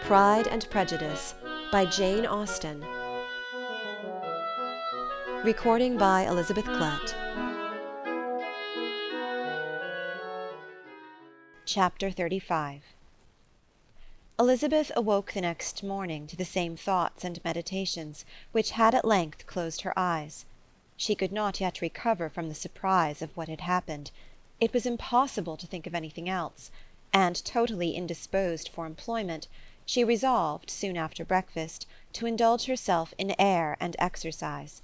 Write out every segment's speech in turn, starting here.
Pride and Prejudice by Jane Austen. Recording by Elizabeth Klett. Chapter 35. Elizabeth awoke the next morning to the same thoughts and meditations which had at length closed her eyes. She could not yet recover from the surprise of what had happened. It was impossible to think of anything else, and, totally indisposed for employment, she resolved, soon after breakfast, to indulge herself in air and exercise.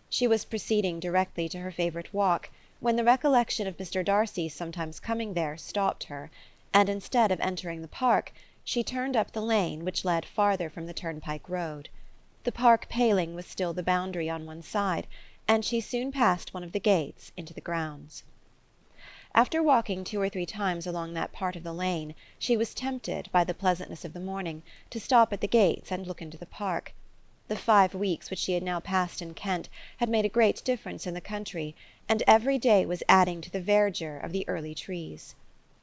She was proceeding directly to her favourite walk, when the recollection of Mr. Darcy's sometimes coming there stopped her, and instead of entering the park, she turned up the lane which led farther from the turnpike road. The park paling was still the boundary on one side, and she soon passed one of the gates into the grounds. After walking 2 or 3 times along that part of the lane, she was tempted, by the pleasantness of the morning, to stop at the gates and look into the park. The 5 weeks which she had now passed in Kent had made a great difference in the country, and every day was adding to the verdure of the early trees.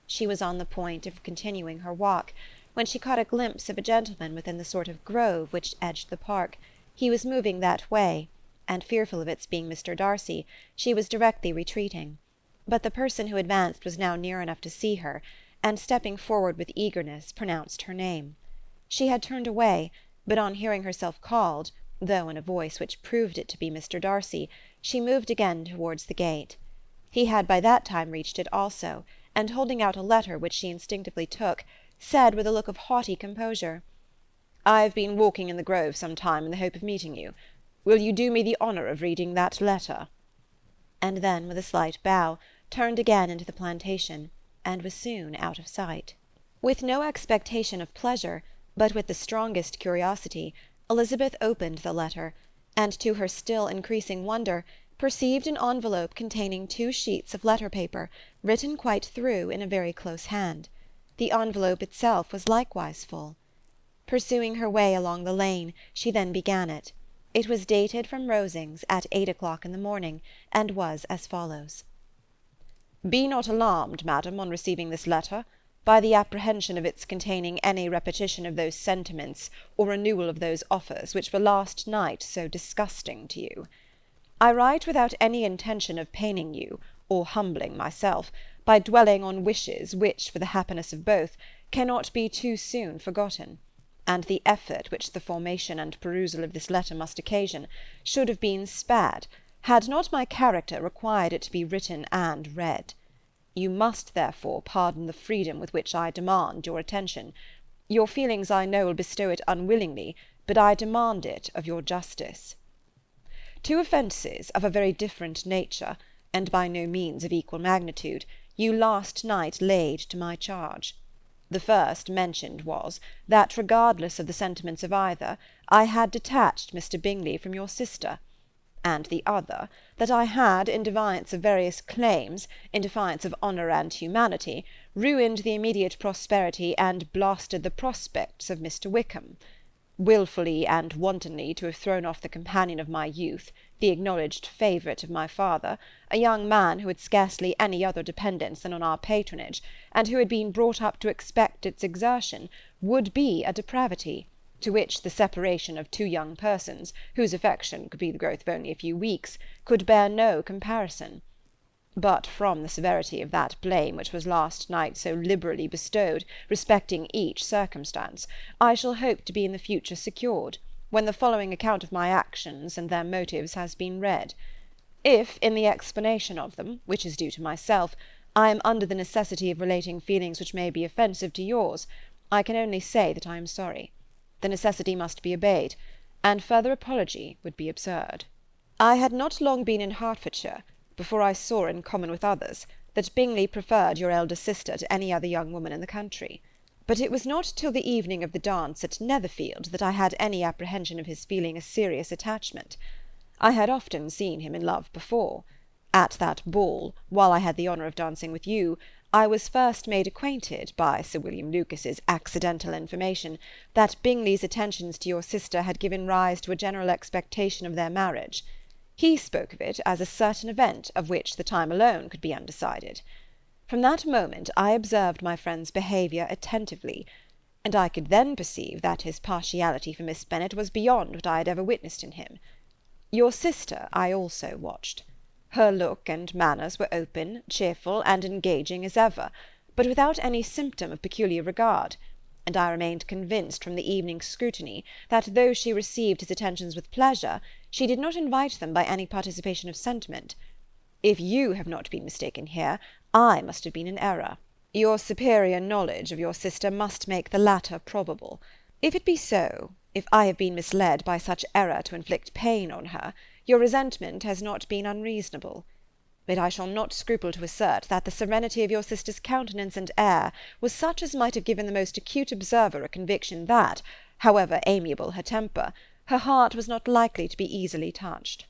She was on the point of continuing her walk, when she caught a glimpse of a gentleman within the sort of grove which edged the park. He was moving that way, and, fearful of its being Mr. Darcy, she was directly retreating. But the person who advanced was now near enough to see her, and, stepping forward with eagerness, pronounced her name. She had turned away, but on hearing herself called, though in a voice which proved it to be Mr. Darcy, she moved again towards the gate. He had by that time reached it also, and holding out a letter which she instinctively took, said with a look of haughty composure, "I have been walking in the grove some time in the hope of meeting you. Will you do me the honour of reading that letter?" And then, with a slight bow, turned again into the plantation, and was soon out of sight. With no expectation of pleasure, but with the strongest curiosity, Elizabeth opened the letter, and, to her still increasing wonder, perceived an envelope containing 2 sheets of letter-paper, written quite through in a very close hand. The envelope itself was likewise full. Pursuing her way along the lane, she then began it. It was dated from Rosings at 8 o'clock in the morning, and was as follows. "Be not alarmed, madam, on receiving this letter, by the apprehension of its containing any repetition of those sentiments or renewal of those offers which were last night so disgusting to you. I write without any intention of paining you, or humbling myself, by dwelling on wishes which, for the happiness of both, cannot be too soon forgotten, and the effort which the formation and perusal of this letter must occasion should have been spared, had not my character required it to be written and read. You must, therefore, pardon the freedom with which I demand your attention. Your feelings, I know, will bestow it unwillingly, but I demand it of your justice. 2 offences of a very different nature, and by no means of equal magnitude, you last night laid to my charge. The first mentioned was, that regardless of the sentiments of either, I had detached Mr. Bingley from your sister, and the other, that I had, in defiance of various claims, in defiance of honour and humanity, ruined the immediate prosperity and blasted the prospects of Mr. Wickham. Wilfully and wantonly to have thrown off the companion of my youth, the acknowledged favourite of my father, a young man who had scarcely any other dependence than on our patronage, and who had been brought up to expect its exertion, would be a depravity, to which the separation of 2 young persons, whose affection could be the growth of only a few weeks, could bear no comparison. But from the severity of that blame which was last night so liberally bestowed respecting each circumstance, I shall hope to be in the future secured, when the following account of my actions and their motives has been read. If, in the explanation of them, which is due to myself, I am under the necessity of relating feelings which may be offensive to yours, I can only say that I am sorry. The necessity must be obeyed, and further apology would be absurd. I had not long been in Hertfordshire before I saw, in common with others, that Bingley preferred your elder sister to any other young woman in the country. But it was not till the evening of the dance at Netherfield that I had any apprehension of his feeling a serious attachment. I had often seen him in love before. At that ball, while I had the honour of dancing with you, I was first made acquainted, by Sir William Lucas's accidental information, that Bingley's attentions to your sister had given rise to a general expectation of their marriage. He spoke of it as a certain event of which the time alone could be undecided. From that moment I observed my friend's behaviour attentively. and I could then perceive that his partiality for Miss Bennet was beyond what I had ever witnessed in him. Your sister I also watched. Her look and manners were open, cheerful, and engaging as ever, but without any symptom of peculiar regard, and I remained convinced from the evening's scrutiny that though she received his attentions with pleasure, she did not invite them by any participation of sentiment. If you have not been mistaken here, I must have been in error. Your superior knowledge of your sister must make the latter probable. If it be so, if I have been misled by such error to inflict pain on her, your resentment has not been unreasonable. But I shall not scruple to assert that the serenity of your sister's countenance and air was such as might have given the most acute observer a conviction that, however amiable her temper, her heart was not likely to be easily touched.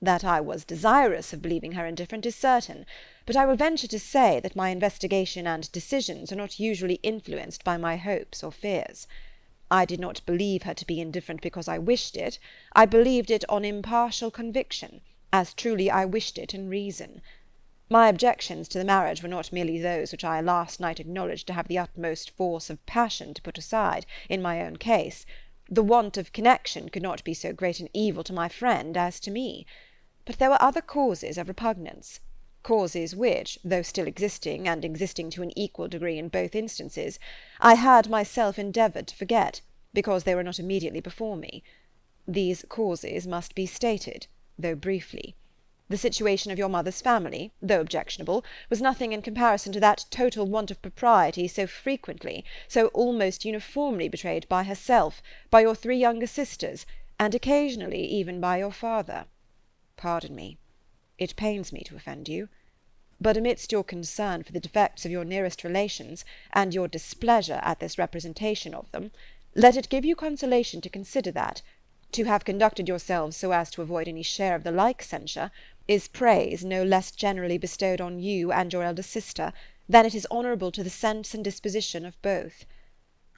That I was desirous of believing her indifferent is certain, but I will venture to say that my investigation and decisions are not usually influenced by my hopes or fears. I did not believe her to be indifferent because I wished it. I believed it on impartial conviction, as truly I wished it in reason. My objections to the marriage were not merely those which I last night acknowledged to have the utmost force of passion to put aside, in my own case. The want of connection could not be so great an evil to my friend as to me. But there were other causes of repugnance, causes which, though still existing, and existing to an equal degree in both instances, I had myself endeavoured to forget, because they were not immediately before me. These causes must be stated, though briefly. The situation of your mother's family, though objectionable, was nothing in comparison to that total want of propriety so frequently, so almost uniformly betrayed by herself, by your 3 younger sisters, and occasionally even by your father. Pardon me. It pains me to offend you. But amidst your concern for the defects of your nearest relations, and your displeasure at this representation of them, let it give you consolation to consider that, to have conducted yourselves so as to avoid any share of the like censure, is praise no less generally bestowed on you and your elder sister, than it is honourable to the sense and disposition of both.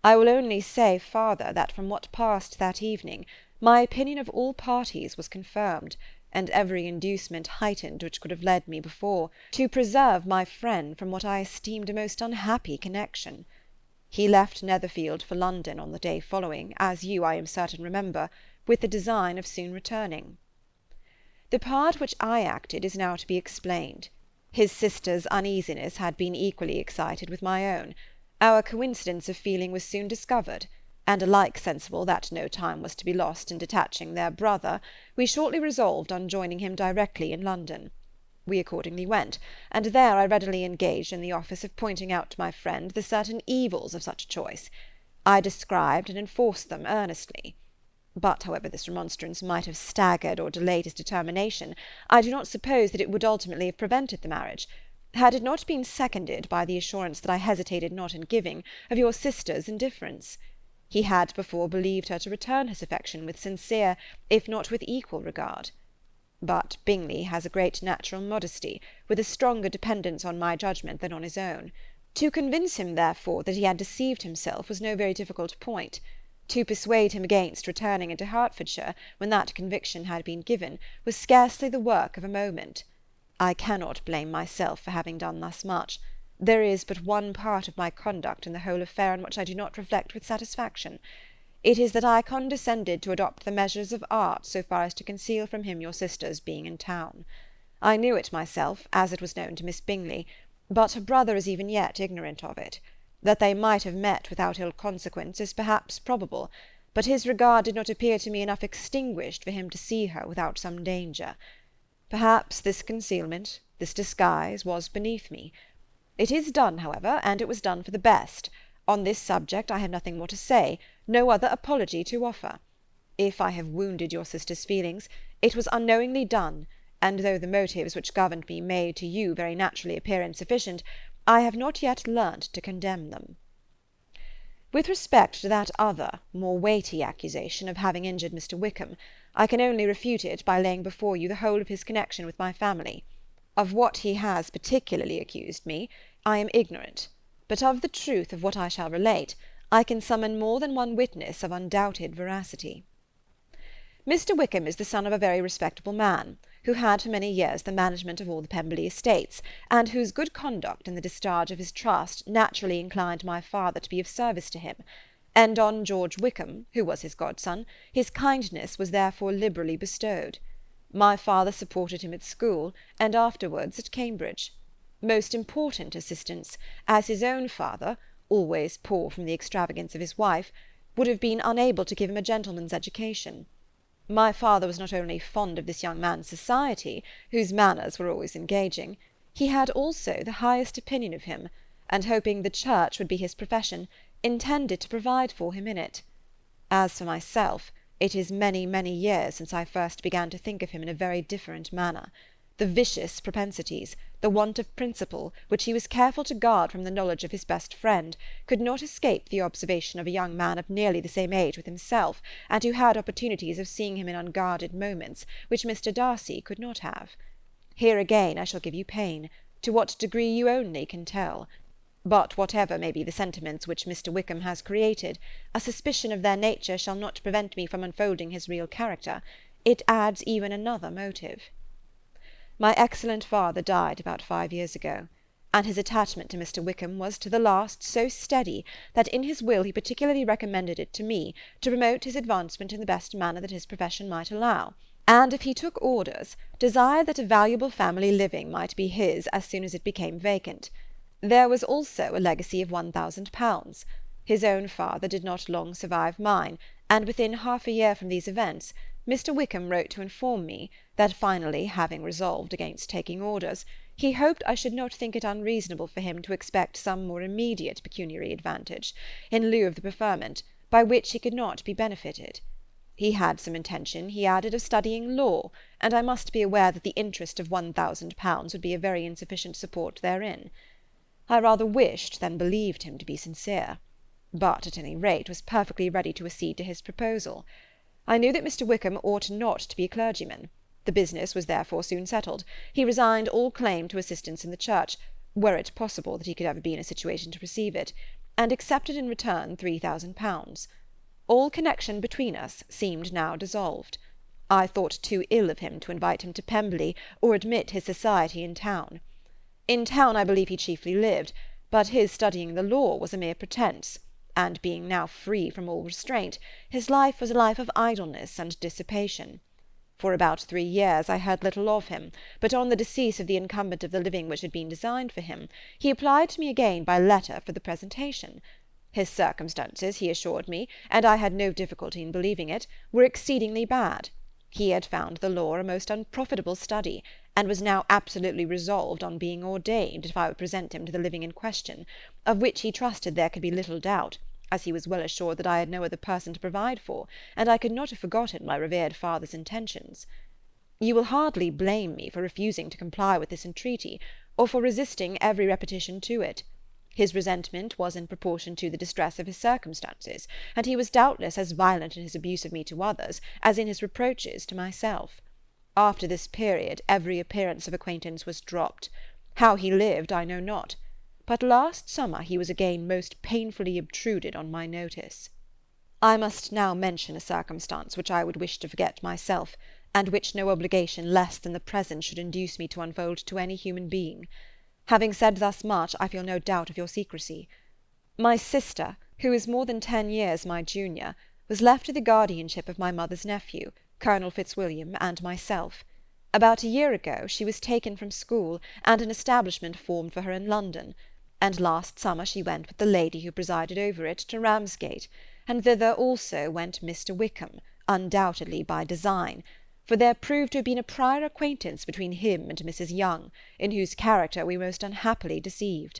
I will only say farther that from what passed that evening, my opinion of all parties was confirmed, and every inducement heightened which could have led me before to preserve my friend from what I esteemed a most unhappy connection. He left Netherfield for London on the day following, as you, I am certain, remember, with the design of soon returning. The part which I acted is now to be explained. His sister's uneasiness had been equally excited with my own. Our coincidence of feeling was soon discovered, and alike sensible that no time was to be lost in detaching their brother, we shortly resolved on joining him directly in London. We accordingly went, and there I readily engaged in the office of pointing out to my friend the certain evils of such a choice. I described and enforced them earnestly. But however this remonstrance might have staggered or delayed his determination, I do not suppose that it would ultimately have prevented the marriage, had it not been seconded by the assurance that I hesitated not in giving, of your sister's indifference. He had before believed her to return his affection with sincere, if not with equal regard. But Bingley has a great natural modesty, with a stronger dependence on my judgment than on his own. To convince him, therefore, that he had deceived himself was no very difficult point. To persuade him against returning into Hertfordshire, when that conviction had been given, was scarcely the work of a moment. I cannot blame myself for having done thus much. There is but one part of my conduct in the whole affair on which I do not reflect with satisfaction. It is that I condescended to adopt the measures of art so far as to conceal from him your sister's being in town. I knew it myself, as it was known to Miss Bingley, but her brother is even yet ignorant of it. That they might have met without ill consequence is perhaps probable, but his regard did not appear to me enough extinguished for him to see her without some danger. Perhaps this concealment, this disguise, was beneath me. It is done, however, and it was done for the best. On this subject I have nothing more to say, no other apology to offer. If I have wounded your sister's feelings, it was unknowingly done, and though the motives which governed me may to you very naturally appear insufficient, I have not yet learnt to condemn them. With respect to that other, more weighty accusation of having injured Mr. Wickham, I can only refute it by laying before you the whole of his connection with my family. Of what he has particularly accused me, I am ignorant, but of the truth of what I shall relate, I can summon more than one witness of undoubted veracity. Mr. Wickham is the son of a very respectable man, who had for many years the management of all the Pemberley estates, and whose good conduct in the discharge of his trust naturally inclined my father to be of service to him. and on George Wickham, who was his godson, his kindness was therefore liberally bestowed. My father supported him at school, and afterwards at Cambridge. Most important assistance, as his own father, always poor from the extravagance of his wife, would have been unable to give him a gentleman's education. My father was not only fond of this young man's society, whose manners were always engaging, he had also the highest opinion of him, and hoping the church would be his profession, intended to provide for him in it. As for myself, it is many, many years since I first began to think of him in a very different manner. The vicious propensities, the want of principle, which he was careful to guard from the knowledge of his best friend, could not escape the observation of a young man of nearly the same age with himself, and who had opportunities of seeing him in unguarded moments, which Mr. Darcy could not have. Here again I shall give you pain, to what degree you only can tell. But whatever may be the sentiments which Mr. Wickham has created, a suspicion of their nature shall not prevent me from unfolding his real character. It adds even another motive. My excellent father died about 5 years ago, and his attachment to Mr. Wickham was to the last so steady that in his will he particularly recommended it to me to promote his advancement in the best manner that his profession might allow, and if he took orders, desired that a valuable family living might be his as soon as it became vacant. There was also a legacy of £1,000. His own father did not long survive mine, and within half a year from these events, Mr. Wickham wrote to inform me that finally, having resolved against taking orders, he hoped I should not think it unreasonable for him to expect some more immediate pecuniary advantage, in lieu of the preferment, by which he could not be benefited. He had some intention, he added, of studying law, and I must be aware that the interest of £1,000 would be a very insufficient support therein. I rather wished than believed him to be sincere, but at any rate was perfectly ready to accede to his proposal. I knew that Mr. Wickham ought not to be a clergyman. The business was therefore soon settled. He resigned all claim to assistance in the church, were it possible that he could ever be in a situation to receive it, and accepted in return £3,000. All connection between us seemed now dissolved. I thought too ill of him to invite him to Pemberley, or admit his society in town. In town I believe he chiefly lived, but his studying the law was a mere pretence, and being now free from all restraint, his life was a life of idleness and dissipation. For about 3 years I heard little of him, but on the decease of the incumbent of the living which had been designed for him, he applied to me again by letter for the presentation. His circumstances, he assured me, and I had no difficulty in believing it, were exceedingly bad. He had found the law a most unprofitable study, and was now absolutely resolved on being ordained if I would present him to the living in question, of which he trusted there could be little doubt, as he was well assured that I had no other person to provide for, and I could not have forgotten my revered father's intentions. You will hardly blame me for refusing to comply with this entreaty, or for resisting every repetition to it. His resentment was in proportion to the distress of his circumstances, and he was doubtless as violent in his abuse of me to others as in his reproaches to myself. After this period every appearance of acquaintance was dropped. How he lived I know not, but last summer he was again most painfully obtruded on my notice. I must now mention a circumstance which I would wish to forget myself, and which no obligation less than the present should induce me to unfold to any human being. Having said thus much, I feel no doubt of your secrecy. My sister, who is more than 10 years my junior, was left to the guardianship of my mother's nephew, Colonel Fitzwilliam, and myself. About a year ago she was taken from school, and an establishment formed for her in London, and last summer she went with the lady who presided over it to Ramsgate, and thither also went Mr. Wickham, undoubtedly by design, for there proved to have been a prior acquaintance between him and Mrs. Young, in whose character we most unhappily deceived,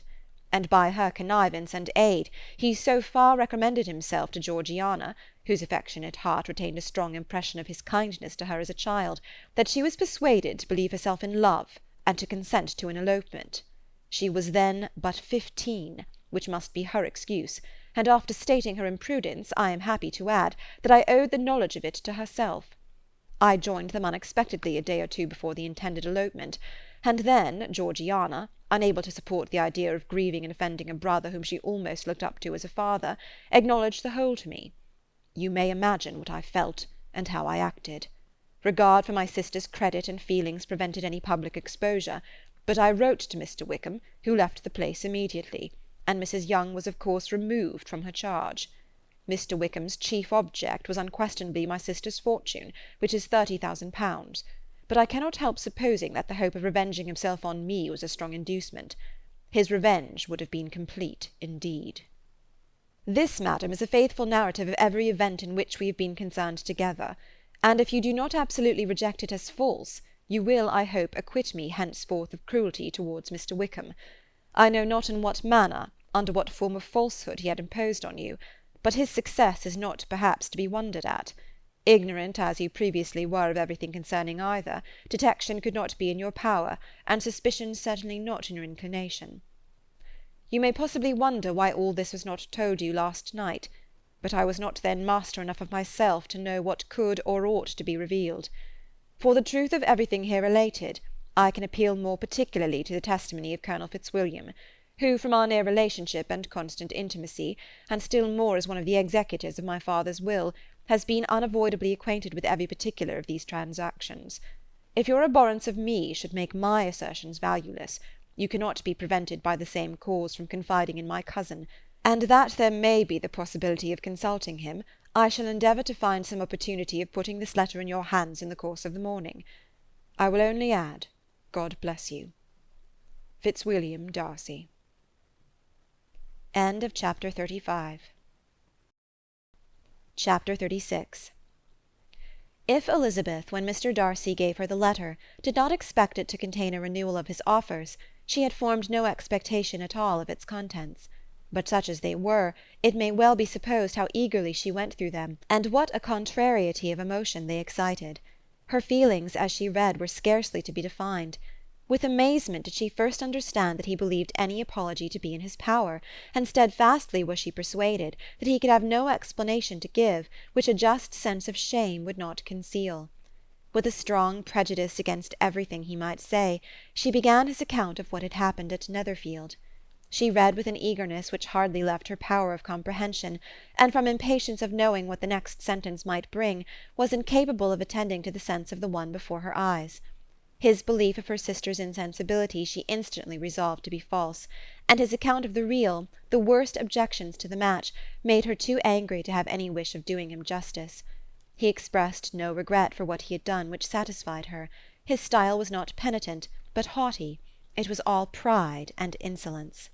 and by her connivance and aid he so far recommended himself to Georgiana, whose affectionate heart retained a strong impression of his kindness to her as a child, that she was persuaded to believe herself in love, and to consent to an elopement. She was then but 15, which must be her excuse, and after stating her imprudence, I am happy to add that I owed the knowledge of it to herself. I joined them unexpectedly a day or two before the intended elopement, and then Georgiana, unable to support the idea of grieving and offending a brother whom she almost looked up to as a father, acknowledged the whole to me. You may imagine what I felt, and how I acted. Regard for my sister's credit and feelings prevented any public exposure, but I wrote to Mr. Wickham, who left the place immediately, and Mrs. Young was of course removed from her charge. Mr. Wickham's chief object was unquestionably my sister's fortune, which is 30,000 pounds, but I cannot help supposing that the hope of revenging himself on me was a strong inducement. His revenge would have been complete indeed. This, madam, is a faithful narrative of every event in which we have been concerned together, and if you do not absolutely reject it as false, you will, I hope, acquit me henceforth of cruelty towards Mr. Wickham. I know not in what manner, under what form of falsehood he had imposed on you, but his success is not perhaps to be wondered at. Ignorant as you previously were of everything concerning either, detection could not be in your power, and suspicion certainly not in your inclination. You may possibly wonder why all this was not told you last night, but I was not then master enough of myself to know what could or ought to be revealed. For the truth of everything here related, I can appeal more particularly to the testimony of Colonel Fitzwilliam, who, from our near relationship and constant intimacy, and still more as one of the executors of my father's will, has been unavoidably acquainted with every particular of these transactions. If your abhorrence of me should make my assertions valueless, you cannot be prevented by the same cause from confiding in my cousin, and that there may be the possibility of consulting him, I shall endeavour to find some opportunity of putting this letter in your hands in the course of the morning. I will only add, God bless you. Fitzwilliam Darcy. End of chapter 35. Chapter 36. If Elizabeth, when Mr. Darcy gave her the letter, did not expect it to contain a renewal of his offers, she had formed no expectation at all of its contents. But such as they were, it may well be supposed how eagerly she went through them, and what a contrariety of emotion they excited. Her feelings, as she read, were scarcely to be defined. With amazement did she first understand that he believed any apology to be in his power, and steadfastly was she persuaded that he could have no explanation to give which a just sense of shame would not conceal. With a strong prejudice against everything he might say, she began his account of what had happened at Netherfield. She read with an eagerness which hardly left her power of comprehension, and from impatience of knowing what the next sentence might bring, was incapable of attending to the sense of the one before her eyes. His belief of her sister's insensibility she instantly resolved to be false, and his account of the real, the worst objections to the match, made her too angry to have any wish of doing him justice. He expressed no regret for what he had done which satisfied her. His style was not penitent, but haughty. It was all pride and insolence.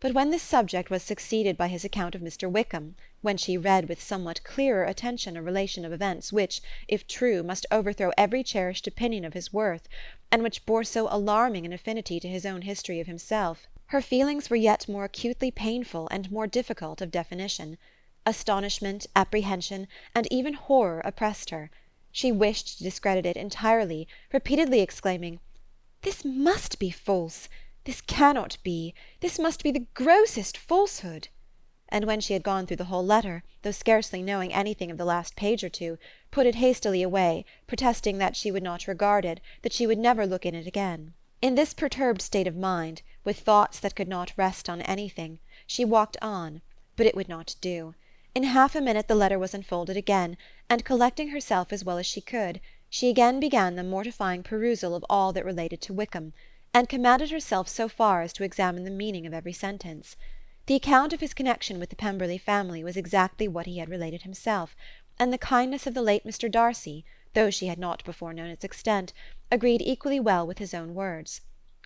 But when this subject was succeeded by his account of Mr. Wickham, when she read with somewhat clearer attention a relation of events which, if true, must overthrow every cherished opinion of his worth, and which bore so alarming an affinity to his own history of himself, her feelings were yet more acutely painful and more difficult of definition. Astonishment, apprehension, and even horror oppressed her. She wished to discredit it entirely, repeatedly exclaiming, "This must be false! This cannot be! This must be the grossest falsehood!" And when she had gone through the whole letter, though scarcely knowing anything of the last page or two, put it hastily away, protesting that she would not regard it, that she would never look in it again. In this perturbed state of mind, with thoughts that could not rest on anything, she walked on, but it would not do. In half a minute the letter was unfolded again, and collecting herself as well as she could, she again began the mortifying perusal of all that related to Wickham, and commanded herself so far as to examine the meaning of every sentence. The account of his connection with the Pemberley family was exactly what he had related himself, and the kindness of the late Mr. Darcy, though she had not before known its extent, agreed equally well with his own words.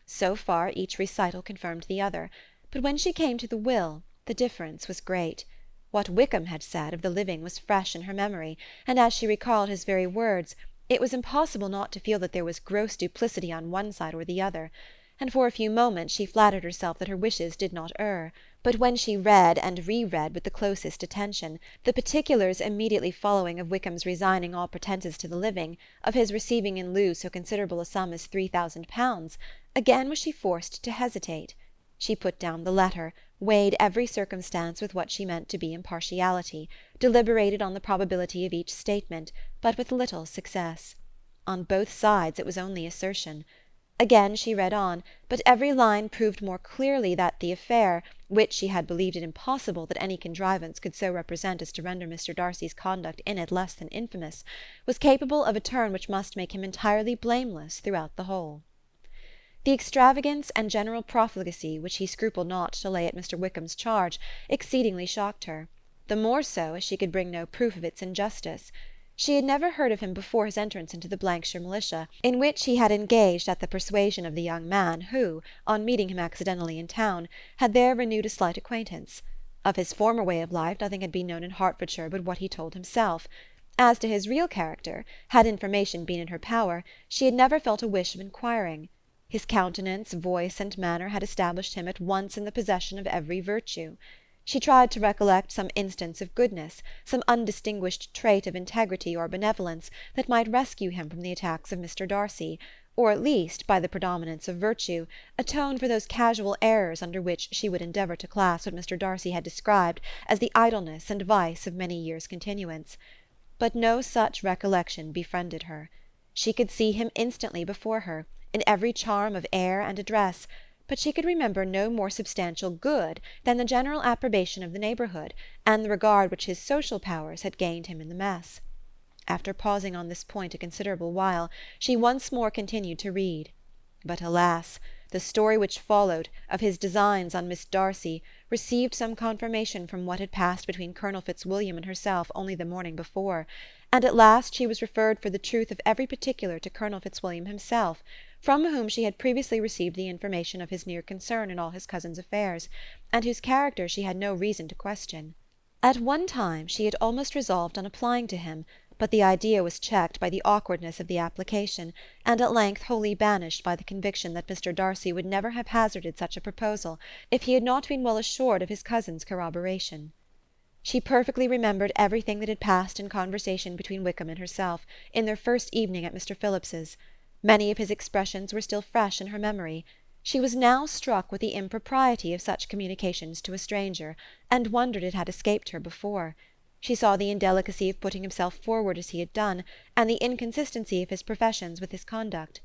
So far each recital confirmed the other, but when she came to the will, the difference was great. What Wickham had said of the living was fresh in her memory, and as she recalled his very words, it was impossible not to feel that there was gross duplicity on one side or the other, and for a few moments she flattered herself that her wishes did not err. But when she read and re-read with the closest attention, the particulars immediately following of Wickham's resigning all pretences to the living, of his receiving in lieu so considerable a sum as 3000 pounds, again was she forced to hesitate. She put down the letter, weighed every circumstance with what she meant to be impartiality, deliberated on the probability of each statement, but with little success. On both sides it was only assertion. Again she read on, but every line proved more clearly that the affair, which she had believed it impossible that any contrivance could so represent as to render Mr. Darcy's conduct in it less than infamous, was capable of a turn which must make him entirely blameless throughout the whole. The extravagance and general profligacy which he scrupled not to lay at Mr. Wickham's charge exceedingly shocked her, the more so as she could bring no proof of its injustice. She had never heard of him before his entrance into the Blankshire militia, in which he had engaged at the persuasion of the young man who, on meeting him accidentally in town, had there renewed a slight acquaintance. Of his former way of life nothing had been known in Hertfordshire but what he told himself. As to his real character, had information been in her power, she had never felt a wish of inquiring. His countenance, voice, and manner had established him at once in the possession of every virtue. She tried to recollect some instance of goodness, some undistinguished trait of integrity or benevolence, that might rescue him from the attacks of Mr. Darcy, or at least, by the predominance of virtue, atone for those casual errors under which she would endeavour to class what Mr. Darcy had described as the idleness and vice of many years' continuance. But no such recollection befriended her. She could see him instantly before her, in every charm of air and address, but she could remember no more substantial good than the general approbation of the neighbourhood, and the regard which his social powers had gained him in the mess. After pausing on this point a considerable while, she once more continued to read. But alas! the story which followed, of his designs on Miss Darcy, received some confirmation from what had passed between Colonel Fitzwilliam and herself only the morning before, and at last she was referred for the truth of every particular to Colonel Fitzwilliam himself, from whom she had previously received the information of his near concern in all his cousin's affairs, and whose character she had no reason to question. At one time she had almost resolved on applying to him, but the idea was checked by the awkwardness of the application, and at length wholly banished by the conviction that Mr. Darcy would never have hazarded such a proposal if he had not been well assured of his cousin's corroboration. She perfectly remembered everything that had passed in conversation between Wickham and herself, in their first evening at Mr. Phillips's. Many of his expressions were still fresh in her memory. She was now struck with the impropriety of such communications to a stranger, and wondered it had escaped her before. She saw the indelicacy of putting himself forward as he had done, and the inconsistency of his professions with his conduct.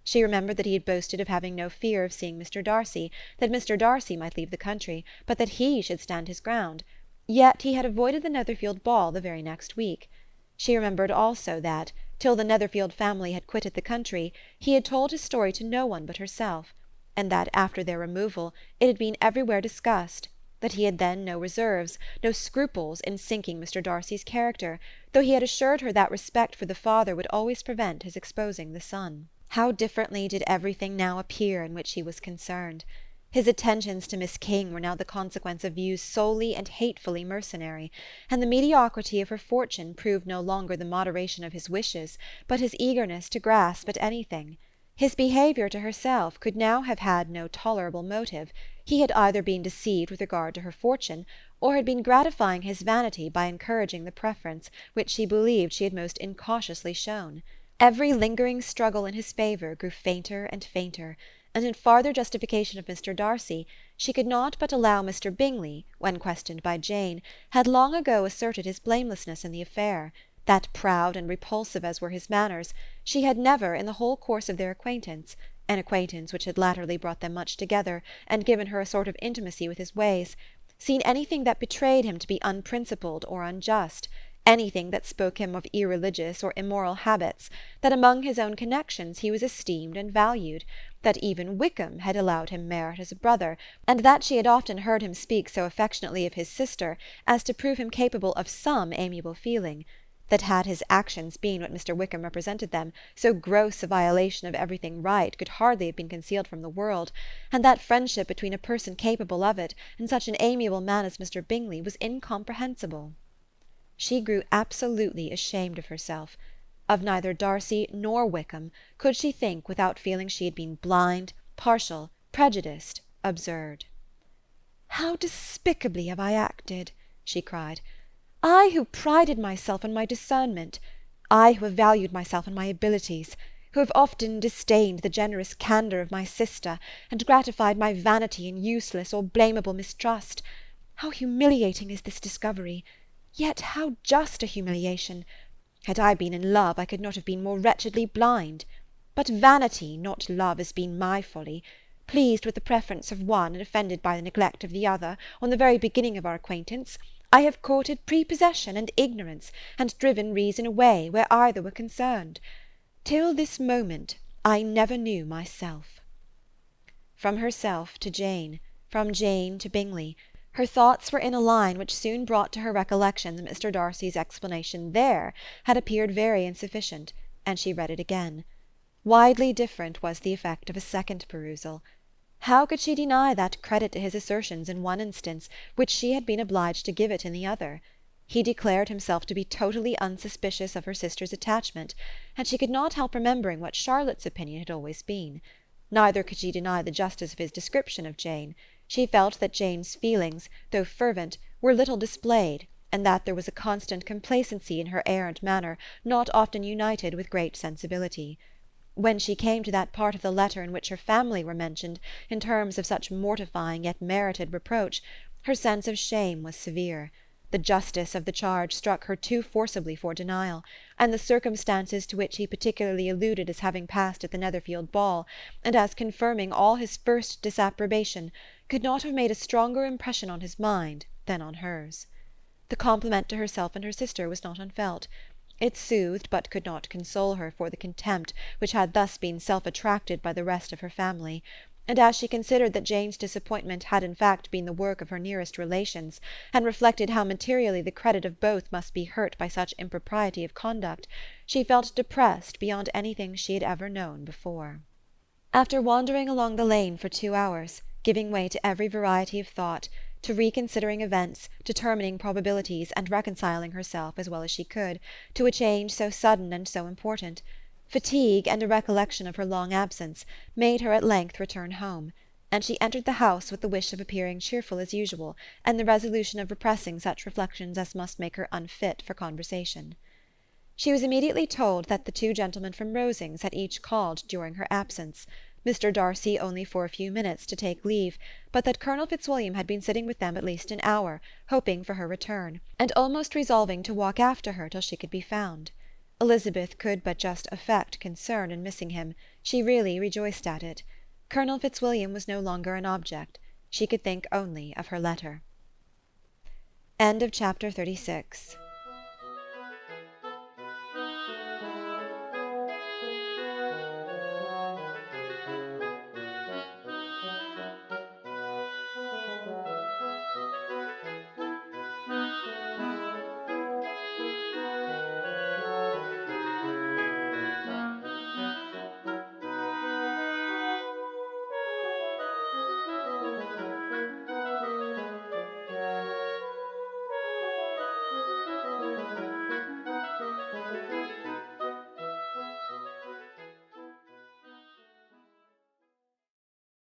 She remembered that he had boasted of having no fear of seeing Mr. Darcy, that Mr. Darcy might leave the country, but that he should stand his ground. Yet he had avoided the Netherfield ball the very next week. She remembered also that, till the Netherfield family had quitted the country, he had told his story to no one but herself, and that after their removal it had been everywhere discussed, that he had then no reserves, no scruples in sinking Mr. Darcy's character, though he had assured her that respect for the father would always prevent his exposing the son. How differently did everything now appear in which he was concerned! His attentions to Miss King were now the consequence of views solely and hatefully mercenary, and the mediocrity of her fortune proved no longer the moderation of his wishes, but his eagerness to grasp at anything. His behaviour to herself could now have had no tolerable motive. He had either been deceived with regard to her fortune, or had been gratifying his vanity by encouraging the preference which she believed she had most incautiously shown. Every lingering struggle in his favour grew fainter and fainter, and in farther justification of Mr. Darcy, she could not but allow Mr. Bingley, when questioned by Jane, had long ago asserted his blamelessness in the affair, that proud and repulsive as were his manners, she had never, in the whole course of their acquaintance, an acquaintance which had latterly brought them much together, and given her a sort of intimacy with his ways, seen anything that betrayed him to be unprincipled or unjust, anything that spoke him of irreligious or immoral habits, that among his own connections he was esteemed and valued, that even Wickham had allowed him merit as a brother, and that she had often heard him speak so affectionately of his sister as to prove him capable of some amiable feeling, that had his actions been what Mr. Wickham represented them, so gross a violation of everything right could hardly have been concealed from the world, and that friendship between a person capable of it and such an amiable man as Mr. Bingley was incomprehensible. She grew absolutely ashamed of herself. Of neither Darcy nor Wickham could she think without feeling she had been blind, partial, prejudiced, absurd. "How despicably have I acted!" she cried. "I who prided myself on my discernment, I who have valued myself on my abilities, who have often disdained the generous candour of my sister, and gratified my vanity in useless or blamable mistrust. How humiliating is this discovery! Yet how just a humiliation! Had I been in love, I could not have been more wretchedly blind. But vanity, not love, has been my folly. Pleased with the preference of one, and offended by the neglect of the other, on the very beginning of our acquaintance, I have courted prepossession and ignorance, and driven reason away where either were concerned. Till this moment I never knew myself." From herself to Jane, from Jane to Bingley, Her thoughts were in a line which soon brought to her recollection that Mr. Darcy's explanation there had appeared very insufficient, and she read it again. Widely different was the effect of a second perusal. How could she deny that credit to his assertions in one instance which she had been obliged to give it in the other? He declared himself to be totally unsuspicious of her sister's attachment, and she could not help remembering what Charlotte's opinion had always been. Neither could she deny the justice of his description of Jane. She felt that Jane's feelings, though fervent, were little displayed, and that there was a constant complacency in her air and manner not often united with great sensibility. When she came to that part of the letter in which her family were mentioned in terms of such mortifying yet merited reproach, her sense of shame was severe. The justice of the charge struck her too forcibly for denial, and the circumstances to which he particularly alluded as having passed at the Netherfield ball, and as confirming all his first disapprobation, could not have made a stronger impression on his mind than on hers. The compliment to herself and her sister was not unfelt. It soothed but could not console her for the contempt which had thus been self-attracted by the rest of her family, and as she considered that Jane's disappointment had in fact been the work of her nearest relations, and reflected how materially the credit of both must be hurt by such impropriety of conduct, she felt depressed beyond anything she had ever known before. After wandering along the lane for 2 hours, giving way to every variety of thought, to reconsidering events, determining probabilities, and reconciling herself, as well as she could, to a change so sudden and so important, fatigue and a recollection of her long absence made her at length return home, and she entered the house with the wish of appearing cheerful as usual, and the resolution of repressing such reflections as must make her unfit for conversation. She was immediately told that the 2 gentlemen from Rosings had each called during her absence, Mr. Darcy only for a few minutes to take leave, but that Colonel Fitzwilliam had been sitting with them at least an hour, hoping for her return, and almost resolving to walk after her till she could be found. Elizabeth could but just affect concern in missing him. She really rejoiced at it. Colonel Fitzwilliam was no longer an object. She could think only of her letter. End of chapter 36.